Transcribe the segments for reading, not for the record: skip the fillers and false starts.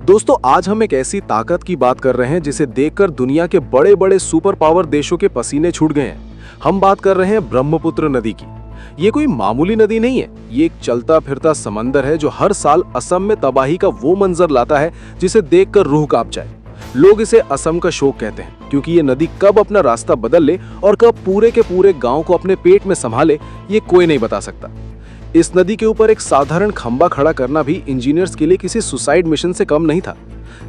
दोस्तों आज हम एक ऐसी ताकत की बात कर रहे हैं जिसे देखकर दुनिया के बड़े बड़े सुपर पावर देशों के पसीने छूट गए हैं। हम बात कर रहे हैं ब्रह्मपुत्र नदी की। ये कोई मामूली नदी नहीं है, ये एक चलता फिरता समंदर है जो हर साल असम में तबाही का वो मंजर लाता है जिसे देखकर रूह कांप जाए। लोग इसे असम का शोक कहते हैं क्योंकि ये नदी कब अपना रास्ता बदल ले और कब पूरे के पूरे गांव को अपने पेट में संभाले ये कोई नहीं बता सकता। इस नदी के ऊपर एक साधारण खंबा खड़ा करना भी इंजीनियर्स के लिए किसी सुसाइड मिशन से कम नहीं था।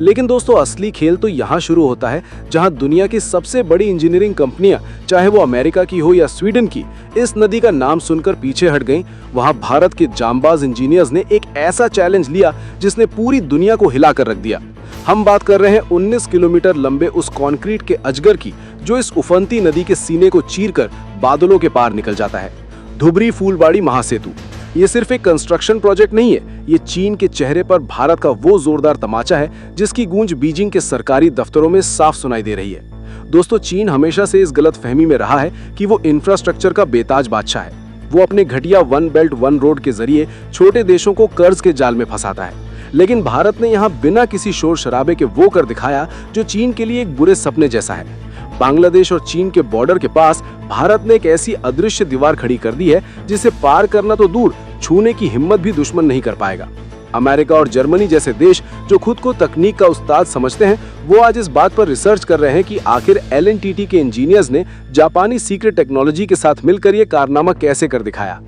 लेकिन दोस्तों असली खेल तो यहाँ शुरू होता है जहाँ दुनिया की सबसे बड़ी इंजीनियरिंग कंपनियां, चाहे वो अमेरिका की हो या स्वीडन की, इस नदी का नाम सुनकर पीछे हट गईं। वहाँ भारत के जांबाज इंजीनियर्स ने एक ऐसा चैलेंज लिया जिसने पूरी दुनिया को हिला कर रख दिया। हम बात कर रहे हैं 19 किलोमीटर लंबे उस कंक्रीट के अजगर की जो इस उफनती नदी के सीने को चीरकर बादलों के पार निकल जाता है। धुबरी फूलबाड़ी महासेतु ये सिर्फ एक कंस्ट्रक्शन प्रोजेक्ट नहीं है, ये चीन के चेहरे पर भारत का वो जोरदार तमाचा है जिसकी गूंज बीजिंग के सरकारी दफ्तरों में साफ सुनाई दे रही है। दोस्तों चीन हमेशा से इस गलतफहमी में रहा है कि वो इंफ्रास्ट्रक्चर का बेताज बादशाह है। वो अपने घटिया वन बेल्ट वन रोड के जरिए छोटे देशों को कर्ज के जाल में फंसाता है। लेकिन भारत ने यहाँ बिना किसी शोर शराबे के वो कर दिखाया जो चीन के लिए एक बुरे सपने जैसा है। बांग्लादेश और चीन के बॉर्डर के पास भारत ने एक ऐसी अदृश्य दीवार खड़ी कर दी है जिसे पार करना तो दूर, छूने की हिम्मत भी दुश्मन नहीं कर पाएगा। अमेरिका और जर्मनी जैसे देश जो खुद को तकनीक का उस्ताद समझते हैं, वो आज इस बात पर रिसर्च कर रहे हैं कि आखिर LNTT के इंजीनियर्स ने जापानी सीक्रेट टेक्नोलॉजी के साथ मिलकर ये कारनामा कैसे कर दिखाया।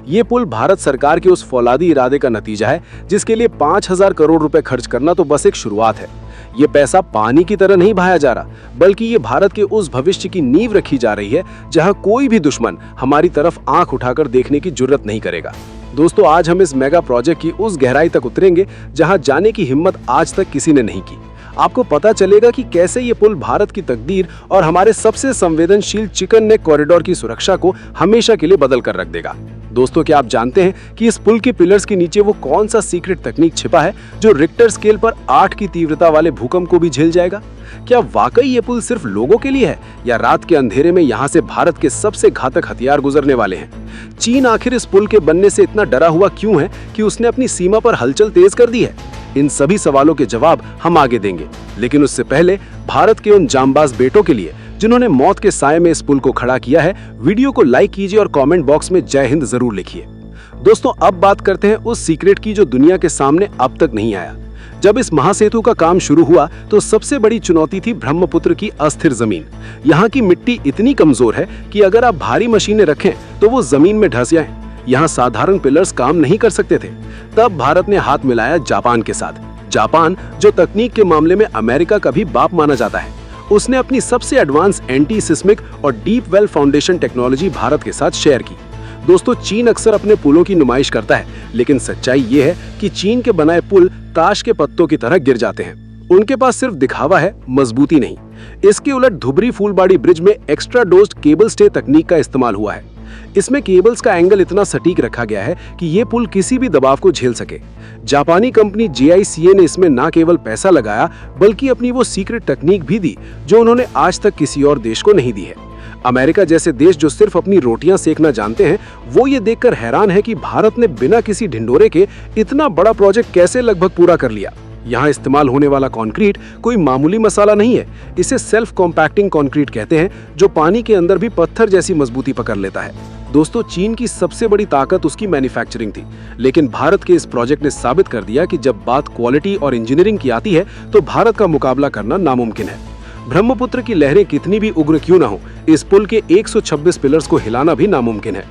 ये पुल भारत सरकार के उस फौलादी इरादे का नतीजा है जिसके लिए 5000 करोड़ रुपए खर्च करना तो बस एक शुरुआत है। ये पैसा पानी की तरह नहीं बहाया जा रहा, बल्कि ये भारत के उस भविष्य की नींव रखी जा रही है जहां कोई भी दुश्मन हमारी तरफ आंख उठाकर देखने की जुर्रत नहीं करेगा। दोस्तों आज हम इस मेगा प्रोजेक्ट की उस गहराई तक उतरेंगे जहां जाने की हिम्मत आज तक किसी ने नहीं की। आपको पता चलेगा कि कैसे ये पुल भारत की तकदीर और हमारे सबसे संवेदनशील चिकन नेक कॉरिडोर की सुरक्षा को हमेशा के लिए बदल कर रख देगा। दोस्तों क्या आप जानते हैं कि इस पुल के पिलर्स के नीचे वो कौन सा सीक्रेट तकनीक छिपा है जो रिक्टर स्केल पर 8 की तीव्रता वाले भूकंप को भी झेल जाएगा? क्या वाकई ये पुल सिर्फ लोगों के लिए है या रात के अंधेरे में यहाँ से भारत के सबसे घातक हथियार गुजरने वाले हैं? चीन आखिर इस पुल के बनने से इतना डरा हुआ क्यों है कि उसने अपनी सीमा पर हलचल तेज कर दी है? इन सभी सवालों के जवाब हम आगे देंगे, लेकिन उससे पहले भारत के उन जांबाज बेटों के लिए जिन्होंने मौत के साए में इस पुल को खड़ा किया है, वीडियो को लाइक कीजिए और कमेंट बॉक्स में जय हिंद जरूर लिखिए। दोस्तों अब बात करते हैं उस सीक्रेट की जो दुनिया के सामने अब तक नहीं आया। जब इस महासेतु का काम शुरू हुआ तो सबसे बड़ी चुनौती थी ब्रह्मपुत्र की अस्थिर जमीन। यहाँ की मिट्टी इतनी कमजोर है कि अगर आप भारी मशीनें रखें तो वो जमीन में धंस जाएं। यहाँ साधारण पिलर्स काम नहीं कर सकते थे। तब भारत ने हाथ मिलाया जापान के साथ। जापान जो तकनीक के मामले में अमेरिका का भी बाप माना जाता है, उसने अपनी सबसे एडवांस एंटी सिस्मिक और deep well foundation technology Bharat के साथ शेयर की। दोस्तों चीन अक्सर अपने पुलों की नुमाइश करता है, लेकिन सच्चाई ये है कि चीन के बनाए पुल ताश के पत्तों की तरह गिर जाते हैं। उनके पास सिर्फ दिखावा है, मजबूती नहीं। इसके उलट धुबरी फूलबाड़ी ब्रिज में एक्स्ट्रा डोज्ड केबल स्टे तकनीक का इस्तेमाल हुआ है। इसमें केबल्स का एंगल इतना सटीक रखा गया है कि ये पुल किसी भी दबाव को झेल सके। जापानी कंपनी JICA ने इसमें न केवल पैसा लगाया बल्कि अपनी वो सीक्रेट तकनीक भी दी जो उन्होंने आज तक किसी और देश को नहीं दी है। अमेरिका जैसे देश जो सिर्फ अपनी रोटियां सेकना जानते हैं, वो ये देखकर हैरान है कि भारत ने बिना किसी ढिंढोरे के इतना बड़ा प्रोजेक्ट कैसे लगभग पूरा कर लिया। यहाँ इस्तेमाल होने वाला कंक्रीट कोई मामूली मसाला नहीं है, इसे सेल्फ कॉम्पैक्टिंग कंक्रीट कहते हैं जो पानी के अंदर भी पत्थर जैसी मजबूती पकड़ लेता है। दोस्तों चीन की सबसे बड़ी ताकत उसकी मैन्युफैक्चरिंग थी, लेकिन भारत के इस प्रोजेक्ट ने साबित कर दिया कि जब बात क्वालिटी और इंजीनियरिंग की आती है तो भारत का मुकाबला करना नामुमकिन है। ब्रह्मपुत्र की लहरें कितनी भी उग्र क्यों न हो, इस पुल के 126 पिलर्स को हिलाना भी नामुमकिन है।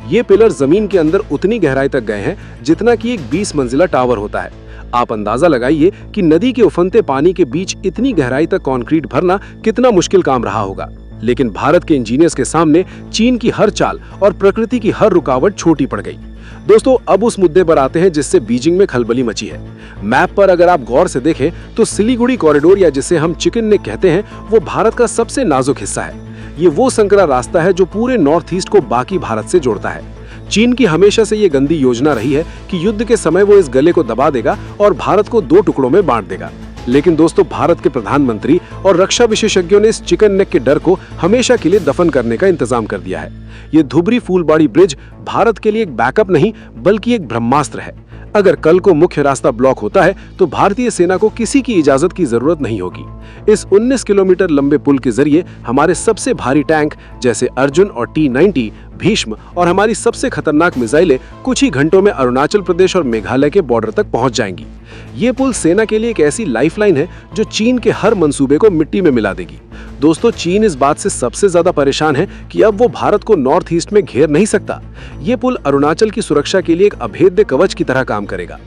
ये पिलर जमीन के अंदर उतनी गहराई तक गए हैं जितना कि एक 20 मंजिला टावर होता है। आप अंदाजा लगाइए कि नदी के उफनते पानी के बीच इतनी गहराई तक कंक्रीट भरना कितना मुश्किल काम रहा होगा। लेकिन भारत के इंजीनियर्स के सामने चीन की हर चाल और प्रकृति की हर रुकावट छोटी पड़ गई। दोस्तों अब उस मुद्दे पर आते हैं जिससे बीजिंग में खलबली मची है। मैप पर अगर आप गौर से देखें तो सिलीगुड़ी कॉरिडोर या जिसे हम चिकन नेक कहते हैं, वो भारत का सबसे नाजुक हिस्सा है। ये वो संकरा रास्ता है जो पूरे नॉर्थ ईस्ट को बाकी भारत से जोड़ता है। चीन की हमेशा से ये गंदी योजना रही है कि युद्ध के समय वो इस गले को दबा देगा और भारत को 2 टुकड़ों में बांट देगा। लेकिन दोस्तों भारत के प्रधानमंत्री और रक्षा विशेषज्ञों ने इस चिकन नेक के डर को हमेशा के लिए दफन करने का इंतजाम कर दिया है। ये धुबरी फूलबाड़ी ब्रिज भारत के लिए एक बैकअप नहीं बल्कि एक ब्रह्मास्त्र है। अगर कल को मुख्य रास्ता ब्लॉक होता है तो भारतीय सेना को किसी की इजाजत की जरूरत नहीं होगी। इस 19 किलोमीटर लंबे पुल के जरिए हमारे सबसे भारी टैंक जैसे अर्जुन और T-90, भीष्म और हमारी सबसे खतरनाक मिसाइलें कुछ ही घंटों में अरुणाचल प्रदेश और मेघालय के बॉर्डर तक पहुंच जाएंगी। ये पुल सेना के लिए एक ऐसी लाइफलाइन है जो चीन के हर मंसूबे को मिट्टी में मिला देगी। दोस्तों, चीन इस बात से सबसे ज्यादा परेशान है कि अब वो भारत को नॉर्थ ईस्ट में घेर नहीं सकता। ये पुल अरुणाचल की सुरक्षा के लिए एक अभेद्य कवच की तरह काम करेगा।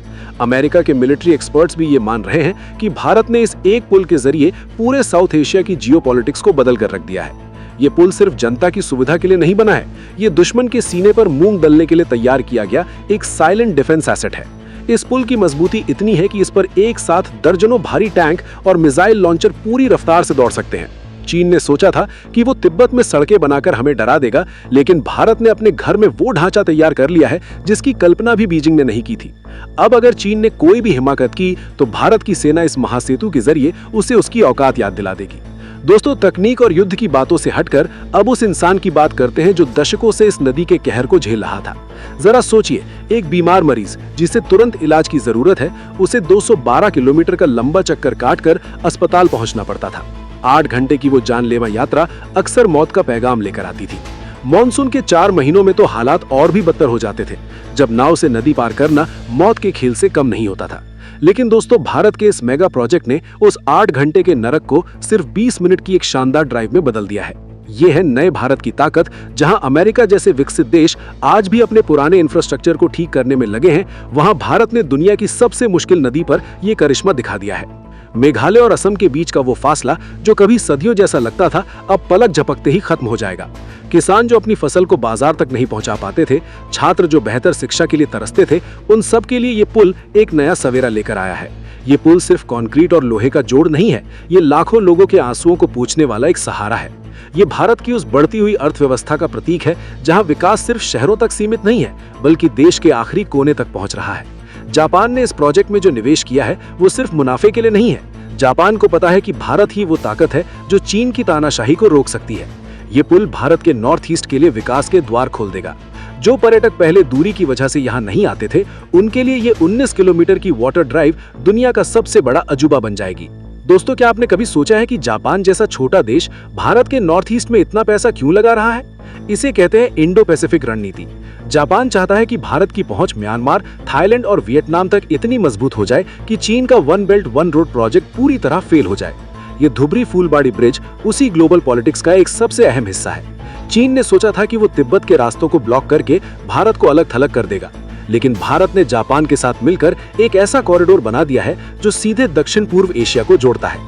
अमेरिका के मिलिट्री एक्सपर्ट्स भी ये मान रहे हैं कि भारत ने इस एक पुल के जरिए पूरे साउथ एशिया की जियोपॉलिटिक्स को बदल कर रख दिया है। ये पुल सिर्फ जनता की सुविधा के लिए नहीं बना है, ये दुश्मन के सीने पर मूंग दलने के लिए तैयार किया गया एक साइलेंट डिफेंस एसेट है। इस पुल की मजबूती इतनी है कि इस पर एक साथ दर्जनों भारी टैंक और मिसाइल लॉन्चर पूरी रफ्तार से दौड़ सकते हैं। चीन ने सोचा था कि वो तिब्बत में सड़कें बनाकर हमें डरा देगा, लेकिन भारत ने अपने घर में वो ढांचा तैयार कर लिया है जिसकी कल्पना भी बीजिंग ने नहीं की थी। अब अगर चीन ने कोई भी हिमाकत की तो भारत की सेना इस महासेतु के जरिए उसे उसकी औकात याद दिला देगी। दोस्तों, तकनीक और युद्ध की बातों से हटकर अब उस इंसान की बात करते हैं जो दशकों से इस नदी के कहर को झेल रहा था। जरा सोचिए, एक बीमार मरीज जिसे तुरंत इलाज की जरूरत है, उसे 212 किलोमीटर का लंबा चक्कर काटकर अस्पताल पहुंचना पड़ता था। 8 घंटे की वो जानलेवा यात्रा अक्सर मौत का पैगाम लेकर आती थी। मॉनसून के 4 महीनों में तो हालात और भी बदतर हो जाते थे, जब नाव से नदी पार करना मौत के खेल से कम नहीं होता था। लेकिन दोस्तों, भारत के इस मेगा प्रोजेक्ट ने उस 8 घंटे के नरक को सिर्फ 20 मिनट की एक शानदार ड्राइव में बदल दिया है। ये है नए भारत की ताकत, जहां अमेरिका जैसे विकसित देश आज भी अपने पुराने इंफ्रास्ट्रक्चर को ठीक करने में लगे हैं, वहां भारत ने दुनिया की सबसे मुश्किल नदी पर यह करिश्मा दिखा दिया है। मेघालय और असम के बीच का वो फासला जो कभी सदियों जैसा लगता था, अब पलक झपकते ही खत्म हो जाएगा। किसान जो अपनी फसल को बाजार तक नहीं पहुंचा पाते थे, छात्र जो बेहतर शिक्षा के लिए तरसते थे, उन सब के लिए ये पुल एक नया सवेरा लेकर आया है। ये पुल सिर्फ कंक्रीट और लोहे का जोड़ नहीं है, ये लाखों लोगों के आंसुओं को पोंछने वाला एक सहारा है। ये भारत की उस बढ़ती हुई अर्थव्यवस्था का प्रतीक है, जहां विकास सिर्फ शहरों तक सीमित नहीं है, बल्कि देश के आखिरी कोने तक पहुंच रहा है। जापान ने इस प्रोजेक्ट में जो निवेश किया है, वो सिर्फ मुनाफे के लिए नहीं है। जापान को पता है कि भारत ही वो ताकत है जो चीन की तानाशाही को रोक सकती है। ये पुल भारत के नॉर्थ ईस्ट के लिए विकास के द्वार खोल देगा। जो पर्यटक पहले दूरी की वजह से यहाँ नहीं आते थे, उनके लिए ये 19 किलोमीटर की वाटर ड्राइव दुनिया का सबसे बड़ा अजूबा बन जाएगी। दोस्तों, क्या आपने कभी सोचा है कि जापान जैसा छोटा देश भारत के नॉर्थ ईस्ट में इतना पैसा क्यों लगा रहा है? इसे कहते हैं इंडो पैसिफिक रणनीति। जापान चाहता है कि भारत की पहुंच म्यांमार, थाईलैंड और वियतनाम तक इतनी मजबूत हो जाए कि चीन का one belt one road project पूरी तरह फेल हो जाए। ये धुबरी फूलबाड़ी ब्रिज उसी ग्लोबल पॉलिटिक्स का एक सबसे अहम हिस्सा है। चीन ने सोचा था कि वो तिब्बत के रास्तों को ब्लॉक करके भारत को अलग थलग कर देगा, लेकिन भारत ने जापान के साथ मिलकर एक ऐसा कॉरिडोर बना दिया है जो सीधे दक्षिण पूर्व एशिया को जोड़ता है।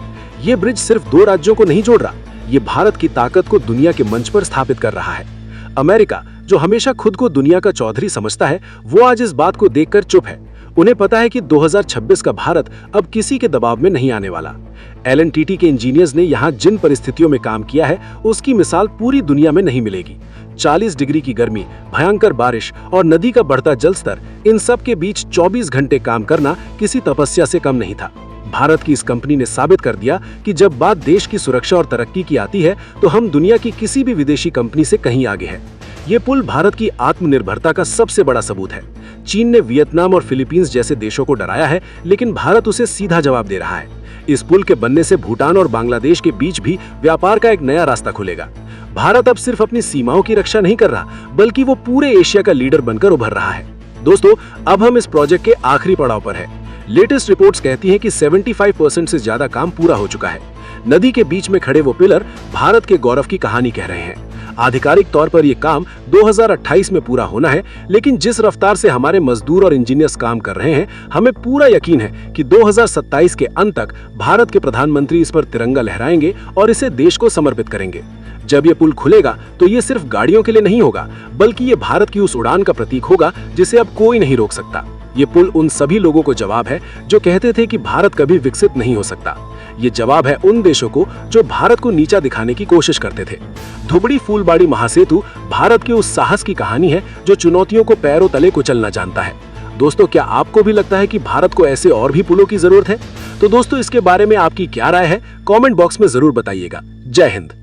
ये ब्रिज सिर्फ 2 राज्यों को नहीं जोड़ रहा, ये भारत की ताकत को दुनिया के मंच पर स्थापित कर रहा है। अमेरिका, जो हमेशा खुद को दुनिया का चौधरी समझता है, वो आज इस बात को देखकर चुप है। उन्हें पता है कि 2026 का भारत अब किसी के दबाव में नहीं आने वाला। LNTT के इंजीनियर्स ने यहाँ जिन परिस्थितियों में काम किया है, उसकी मिसाल पूरी दुनिया में नहीं मिलेगी। 40 डिग्री की गर्मी, भयंकर बारिश और नदी का बढ़ता जल स्तर, इन सब के बीच 24 घंटे काम करना किसी तपस्या से कम नहीं था। भारत की इस कंपनी ने साबित कर दिया कि जब बात देश की सुरक्षा और तरक्की की आती है, तो हम दुनिया की किसी भी विदेशी कंपनी से कहीं आगे हैं। ये पुल भारत की आत्मनिर्भरता का सबसे बड़ा सबूत है। चीन ने वियतनाम और फिलीपींस जैसे देशों को डराया है, लेकिन भारत उसे सीधा जवाब दे रहा है। इस पुल के बनने से भूटान और बांग्लादेश के बीच भी व्यापार का एक नया रास्ता खुलेगा। भारत अब सिर्फ अपनी सीमाओं की रक्षा नहीं कर रहा, बल्कि वो पूरे एशिया का लीडर बनकर उभर रहा है। दोस्तों, अब हम इस प्रोजेक्ट के आखिरी पड़ाव पर हैं। लेटेस्ट रिपोर्ट्स कहती हैं कि 75% से ज्यादा काम पूरा हो चुका है। नदी के बीच में खड़े वो पिलर भारत के गौरव की कहानी कह रहे हैं। आधिकारिक तौर पर यह काम 2028 में पूरा होना है, लेकिन जिस रफ्तार से हमारे मजदूर और इंजीनियर्स काम कर रहे हैं, हमें पूरा यकीन है कि 2027 के अंत तक भारत के प्रधानमंत्री इस पर तिरंगा लहराएंगे और इसे देश को समर्पित करेंगे। जब ये पुल खुलेगा तो ये सिर्फ गाड़ियों के लिए नहीं होगा, बल्कि ये भारत की उस उड़ान का प्रतीक होगा जिसे अब कोई नहीं रोक सकता। ये पुल उन सभी लोगों को जवाब है जो कहते थे कि भारत कभी विकसित नहीं हो सकता। ये जवाब है उन देशों को जो भारत को नीचा दिखाने की कोशिश करते थे। धुबड़ी फूलबाड़ी महासेतु भारत के उस साहस की कहानी है जो चुनौतियों को पैरों तले कुचलना जानता है। दोस्तों, क्या आपको भी लगता है कि भारत को ऐसे और भी पुलों की जरूरत है? तो दोस्तों, इसके बारे में आपकी क्या राय है? कमेंट बॉक्स में जरूर बताइएगा। जय हिंद।